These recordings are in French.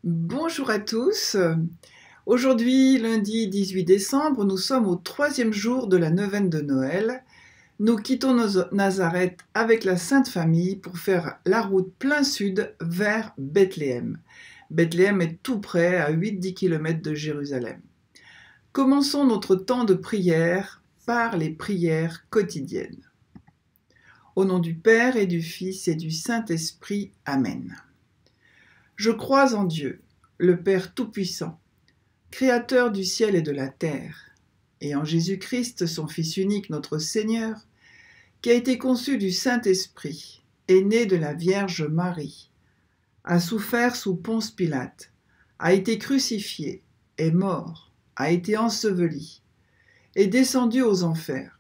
Bonjour à tous. Aujourd'hui, lundi 18 décembre, nous sommes au troisième jour de la neuvaine de Noël. Nous quittons Nazareth avec la Sainte Famille pour faire la route plein sud vers Bethléem. Bethléem est tout près, à 8-10 km de Jérusalem. Commençons notre temps de prière par les prières quotidiennes. Au nom du Père et du Fils et du Saint-Esprit. Amen. Je crois en Dieu, le Père Tout-Puissant, Créateur du ciel et de la terre, et en Jésus-Christ, son Fils unique, notre Seigneur, qui a été conçu du Saint-Esprit, est né de la Vierge Marie, a souffert sous Ponce Pilate, a été crucifié, est mort, a été enseveli, est descendu aux enfers.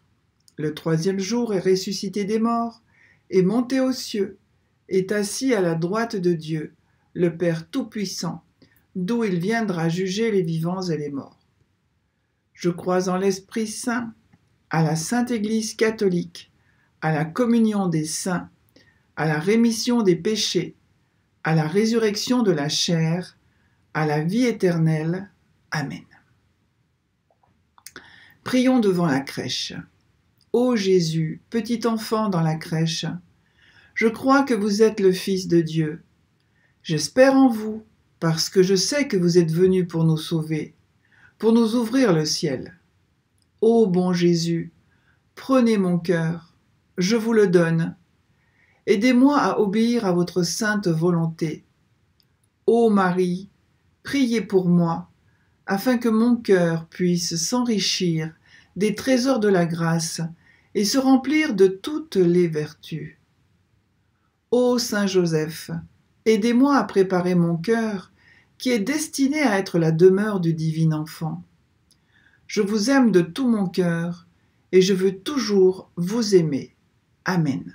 Le troisième jour est ressuscité des morts, est monté aux cieux, est assis à la droite de Dieu, le Père Tout-Puissant, d'où il viendra juger les vivants et les morts. Je crois en l'Esprit Saint, à la Sainte Église catholique, à la communion des saints, à la rémission des péchés, à la résurrection de la chair, à la vie éternelle. Amen. Prions devant la crèche. Ô Jésus, petit enfant dans la crèche, je crois que vous êtes le Fils de Dieu. J'espère en vous, parce que je sais que vous êtes venu pour nous sauver, pour nous ouvrir le ciel. Ô bon Jésus, prenez mon cœur, je vous le donne. Aidez-moi à obéir à votre sainte volonté. Ô Marie, priez pour moi, afin que mon cœur puisse s'enrichir des trésors de la grâce et se remplir de toutes les vertus. Ô Saint Joseph, aidez-moi à préparer mon cœur, qui est destiné à être la demeure du divin enfant. Je vous aime de tout mon cœur, et je veux toujours vous aimer. Amen.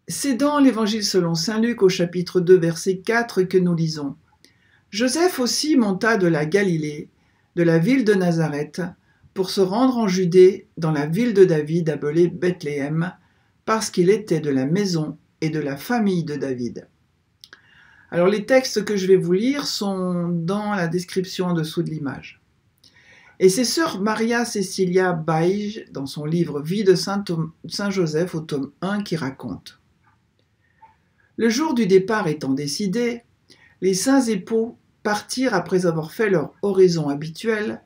C'est dans l'Évangile selon saint Luc au chapitre 2, verset 4 que nous lisons. Joseph aussi monta de la Galilée, de la ville de Nazareth, pour se rendre en Judée, dans la ville de David appelée Bethléem, parce qu'il était de la maison et de la famille de David. Alors les textes que je vais vous lire sont dans la description en dessous de l'image. Et c'est sœur Maria Cecilia Baige, dans son livre Vie de Saint Joseph au tome 1, qui raconte. Le jour du départ étant décidé, les saints époux partirent après avoir fait leur oraison habituelle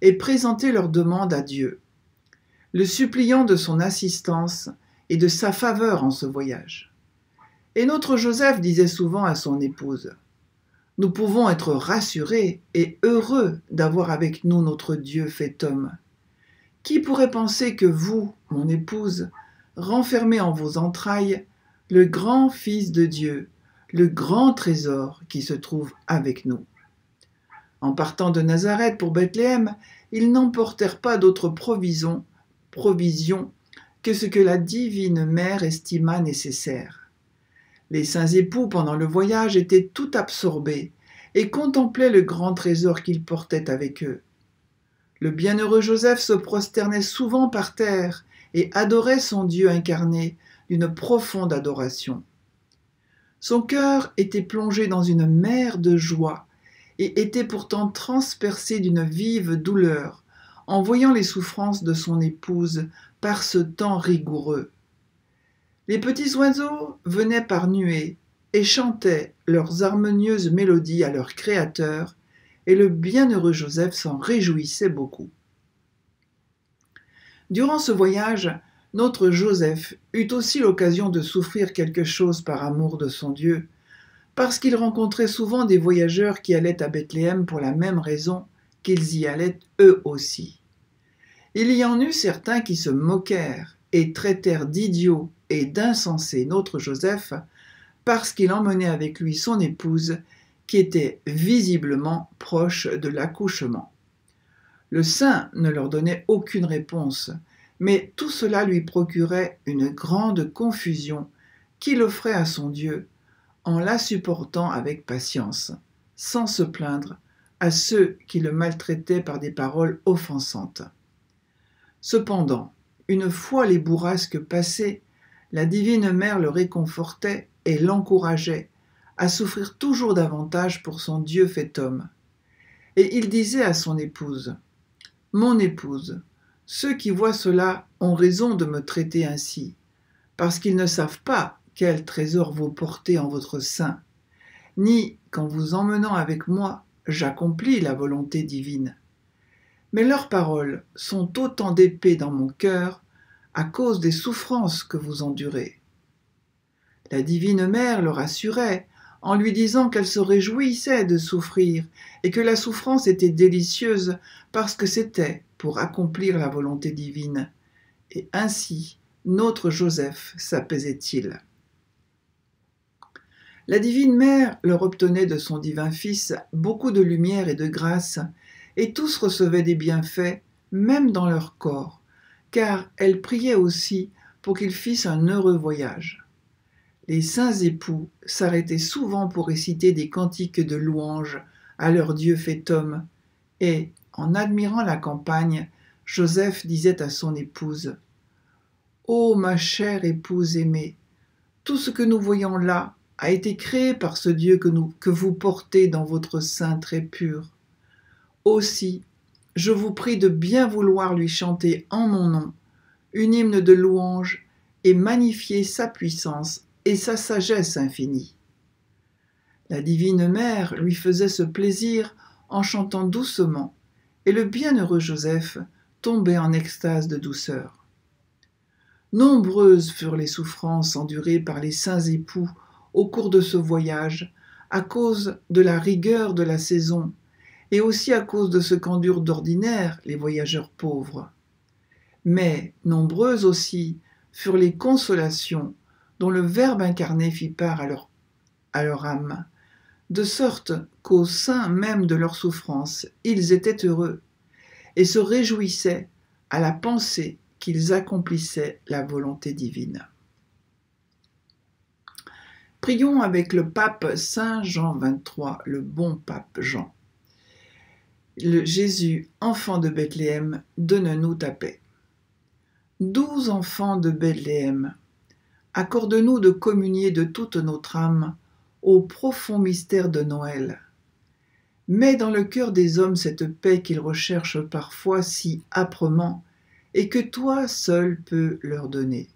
et présenté leur demande à Dieu, le suppliant de son assistance et de sa faveur en ce voyage. Et notre Joseph disait souvent à son épouse, « Nous pouvons être rassurés et heureux d'avoir avec nous notre Dieu fait homme. Qui pourrait penser que vous, mon épouse, renfermez en vos entrailles le grand Fils de Dieu, le grand trésor qui se trouve avec nous. » En partant de Nazareth pour Bethléem, ils n'emportèrent pas d'autre provision que ce que la divine mère estima nécessaire. Les saints époux, pendant le voyage, étaient tout absorbés et contemplaient le grand trésor qu'ils portaient avec eux. Le bienheureux Joseph se prosternait souvent par terre et adorait son Dieu incarné d'une profonde adoration. Son cœur était plongé dans une mer de joie et était pourtant transpercé d'une vive douleur en voyant les souffrances de son épouse par ce temps rigoureux. Les petits oiseaux venaient par nuées et chantaient leurs harmonieuses mélodies à leur Créateur, et le bienheureux Joseph s'en réjouissait beaucoup. Durant ce voyage, notre Joseph eut aussi l'occasion de souffrir quelque chose par amour de son Dieu, parce qu'il rencontrait souvent des voyageurs qui allaient à Bethléem pour la même raison qu'ils y allaient eux aussi. Il y en eut certains qui se moquèrent et traitèrent d'idiots et d'insensés notre Joseph, parce qu'il emmenait avec lui son épouse, qui était visiblement proche de l'accouchement. Le saint ne leur donnait aucune réponse, mais tout cela lui procurait une grande confusion qu'il offrait à son Dieu, en la supportant avec patience, sans se plaindre à ceux qui le maltraitaient par des paroles offensantes. Cependant, une fois les bourrasques passées, la divine mère le réconfortait et l'encourageait à souffrir toujours davantage pour son Dieu fait homme. Et il disait à son épouse, « Mon épouse, ceux qui voient cela ont raison de me traiter ainsi, parce qu'ils ne savent pas quel trésor vous portez en votre sein, ni qu'en vous emmenant avec moi, j'accomplis la volonté divine. Mais leurs paroles sont autant d'épées dans mon cœur à cause des souffrances que vous endurez. » La divine mère le rassurait en lui disant qu'elle se réjouissait de souffrir et que la souffrance était délicieuse parce que c'était pour accomplir la volonté divine. Et ainsi, notre Joseph s'apaisait-il. La divine mère leur obtenait de son divin Fils beaucoup de lumière et de grâce, et tous recevaient des bienfaits, même dans leur corps, car elle priait aussi pour qu'ils fissent un heureux voyage. Les saints époux s'arrêtaient souvent pour réciter des cantiques de louange à leur Dieu fait homme, et, en admirant la campagne, Joseph disait à son épouse, « Ô ma chère épouse aimée, tout ce que nous voyons là a été créé par ce Dieu que vous portez dans votre sein très pur. Aussi, je vous prie de bien vouloir lui chanter en mon nom une hymne de louange et magnifier sa puissance et sa sagesse infinie. » La divine mère lui faisait ce plaisir en chantant doucement, et le bienheureux Joseph tombait en extase de douceur. Nombreuses furent les souffrances endurées par les saints époux au cours de ce voyage, à cause de la rigueur de la saison, et aussi à cause de ce qu'endurent d'ordinaire les voyageurs pauvres. Mais nombreuses aussi furent les consolations dont le Verbe incarné fit part à leur âme, de sorte qu'au sein même de leur souffrance, ils étaient heureux et se réjouissaient à la pensée qu'ils accomplissaient la volonté divine. Prions avec le pape Saint Jean XXIII, le bon pape Jean. Le Jésus, enfant de Bethléem, donne-nous ta paix. 12 enfants de Bethléem, accorde-nous de communier de toute notre âme au profond mystère de Noël. Mets dans le cœur des hommes cette paix qu'ils recherchent parfois si âprement et que toi seul peux leur donner.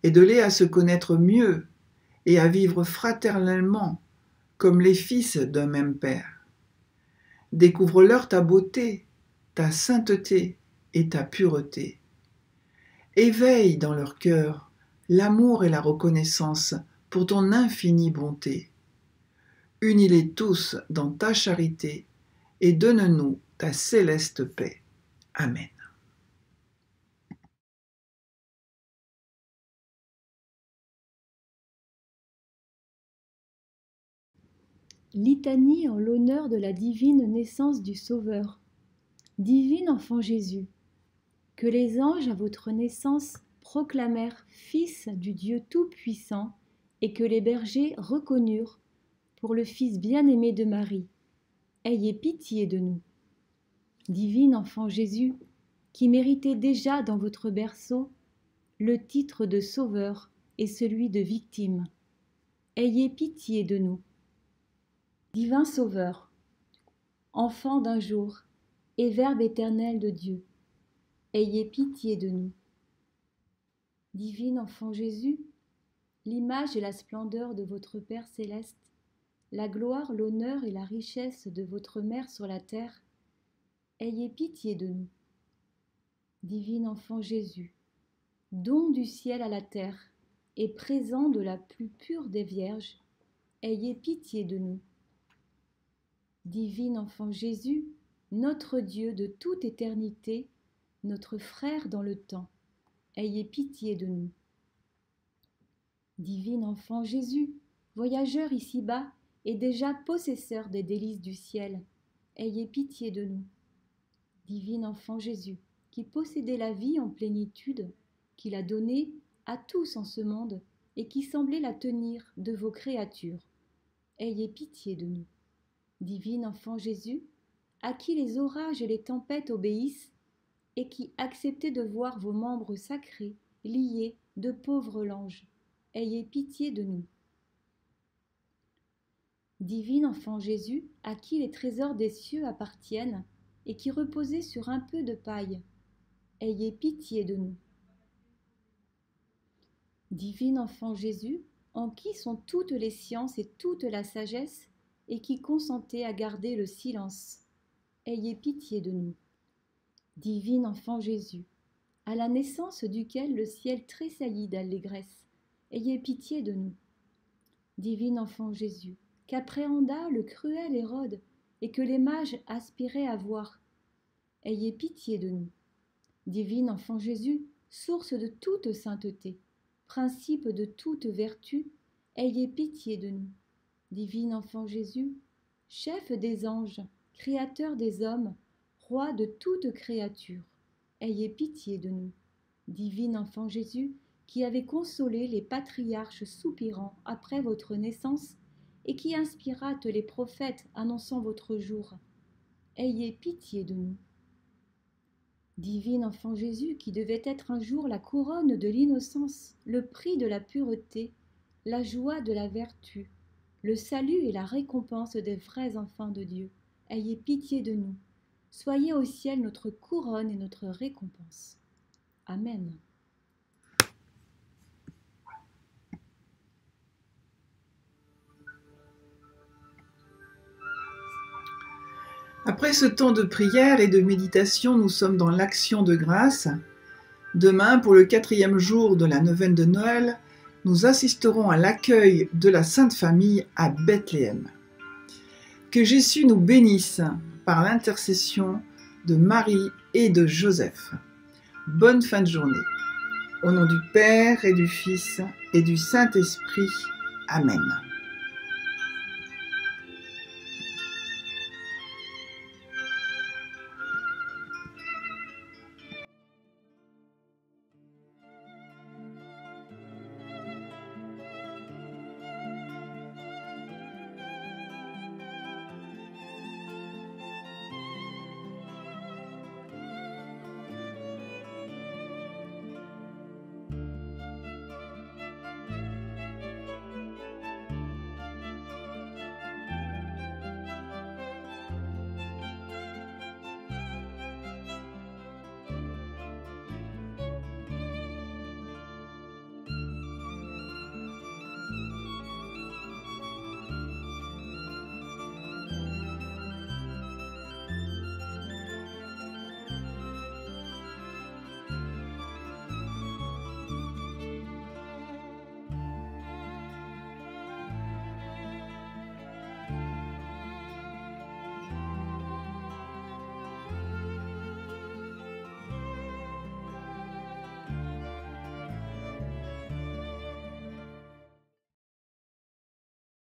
Aide-les à se connaître mieux et à vivre fraternellement comme les fils d'un même Père. Découvre-leur ta beauté, ta sainteté et ta pureté. Éveille dans leur cœur l'amour et la reconnaissance pour ton infinie bonté. Unis-les tous dans ta charité et donne-nous ta céleste paix. Amen. Litanie en l'honneur de la divine naissance du Sauveur. Divine enfant Jésus, que les anges à votre naissance proclamèrent Fils du Dieu Tout-Puissant et que les bergers reconnurent pour le Fils bien-aimé de Marie. Ayez pitié de nous. Divine enfant Jésus, qui méritez déjà dans votre berceau le titre de Sauveur et celui de victime. Ayez pitié de nous. Divin Sauveur, enfant d'un jour et Verbe éternel de Dieu, ayez pitié de nous. Divine enfant Jésus, l'image et la splendeur de votre Père céleste, la gloire, l'honneur et la richesse de votre Mère sur la terre, ayez pitié de nous. Divine enfant Jésus, don du ciel à la terre et présent de la plus pure des vierges, ayez pitié de nous. Divine enfant Jésus, notre Dieu de toute éternité, notre frère dans le temps, ayez pitié de nous. Divine enfant Jésus, voyageur ici-bas et déjà possesseur des délices du ciel, ayez pitié de nous. Divine enfant Jésus, qui possédait la vie en plénitude, qui l'a donnée à tous en ce monde et qui semblait la tenir de vos créatures, ayez pitié de nous. Divine enfant Jésus, à qui les orages et les tempêtes obéissent, et qui acceptez de voir vos membres sacrés liés de pauvres langes, ayez pitié de nous. Divin enfant Jésus, à qui les trésors des cieux appartiennent et qui reposez sur un peu de paille, ayez pitié de nous. Divin enfant Jésus, en qui sont toutes les sciences et toute la sagesse, et qui consentez à garder le silence, ayez pitié de nous. Divin enfant Jésus, à la naissance duquel le ciel tressaillit d'allégresse, ayez pitié de nous. Divin enfant Jésus, qu'appréhenda le cruel Hérode et que les mages aspiraient à voir, ayez pitié de nous. Divin enfant Jésus, source de toute sainteté, principe de toute vertu, ayez pitié de nous. Divin enfant Jésus, chef des anges, créateur des hommes, roi de toute créature, ayez pitié de nous. Divin enfant Jésus, qui avez consolé les patriarches soupirant après votre naissance et qui inspirâtes les prophètes annonçant votre jour, ayez pitié de nous. Divin enfant Jésus, qui devait être un jour la couronne de l'innocence, le prix de la pureté, la joie de la vertu, le salut et la récompense des vrais enfants de Dieu, ayez pitié de nous. Soyez au ciel notre couronne et notre récompense. Amen. Après ce temps de prière et de méditation, nous sommes dans l'action de grâce. Demain, pour le 4e jour de la neuvaine de Noël, nous assisterons à l'accueil de la Sainte Famille à Bethléem. Que Jésus nous bénisse par l'intercession de Marie et de Joseph. Bonne fin de journée. Au nom du Père et du Fils et du Saint-Esprit. Amen.